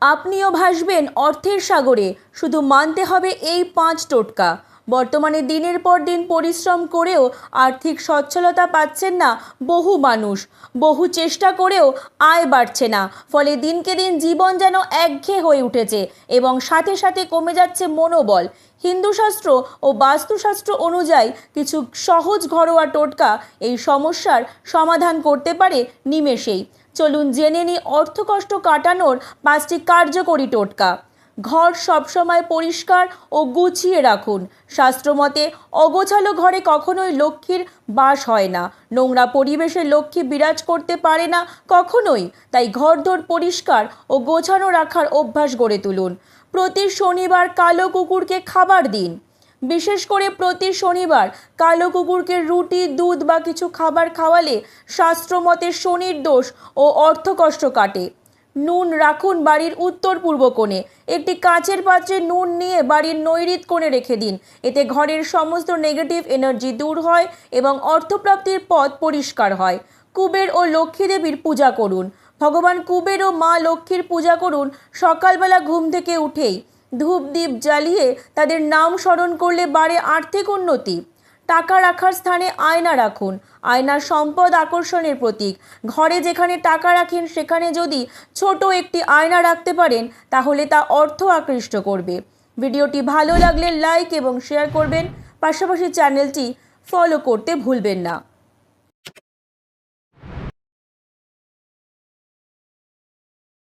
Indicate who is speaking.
Speaker 1: আপনিও ভাসবেন অর্থের সাগরে, শুধু মানতে হবে এই 5 টোটকা। বর্তমানে দিনের পর দিন পরিশ্রম করেও আর্থিক সচ্ছলতা পাচ্ছেন না বহু মানুষ। বহু চেষ্টা করেও আয় বাড়ছে না, ফলে দিনকে দিন জীবন যেন একঘেয়ে হয়ে উঠেছে এবং সাথে সাথে কমে যাচ্ছে মনোবল। হিন্দু শাস্ত্র ও বাস্তুশাস্ত্র অনুযায়ী কিছু সহজ ঘরোয়া টোটকা এই সমস্যার সমাধান করতে পারে নিমেষেই। চলুন জেনে নিই অর্থকষ্ট কাটানোর 5টি কার্যকরী টোটকা। ঘর সবসময় পরিষ্কার ও গুছিয়ে রাখুন। শাস্ত্রমতে অগোছালো ঘরে কখনোই লক্ষ্মীর বাস হয় না। নোংরা পরিবেশে লক্ষ্মী বিরাজ করতে পারে না কখনোই। তাই ঘরদোর পরিষ্কার ও গোছানো রাখার অভ্যাস গড়ে তুলুন। প্রতি শনিবার কালো কুকুরকে খাবার দিন। বিশেষ করে প্রতি শনিবার কালো কুকুরকে রুটি, দুধ বা কিছু খাবার খাওয়ালে শাস্ত্রমতে শনির দোষ ও অর্থকষ্ট কাটে। নুন রাখুন বাড়ির উত্তর পূর্ব কোণে। একটি কাঁচের পাত্রে নুন নিয়ে বাড়ির নৈঋত কোণে রেখে দিন। এতে ঘরের সমস্ত নেগেটিভ এনার্জি দূর হয় এবং অর্থপ্রাপ্তির পথ পরিষ্কার হয়। কুবের ও লক্ষ্মী দেবীর পূজা করুন। ভগবান কুবের ও মা লক্ষ্মীর পূজা করুন সকালবেলা ঘুম থেকে উঠেই। ধূপ দ্বীপ জ্বালিয়ে তাদের নাম স্মরণ করলে বাড়ে আর্থিক উন্নতি। টাকা রাখার স্থানে আয়না রাখুন। আয়না সম্পদ আকর্ষণের প্রতীক। ঘরে যেখানে টাকা রাখেন সেখানে যদি ছোট একটি আয়না রাখতে পারেন তাহলে তা অর্থ আকৃষ্ট করবে। ভিডিওটি ভালো লাগলে লাইক এবং শেয়ার করবেন, পাশাপাশি চ্যানেলটি ফলো করতে ভুলবেন না।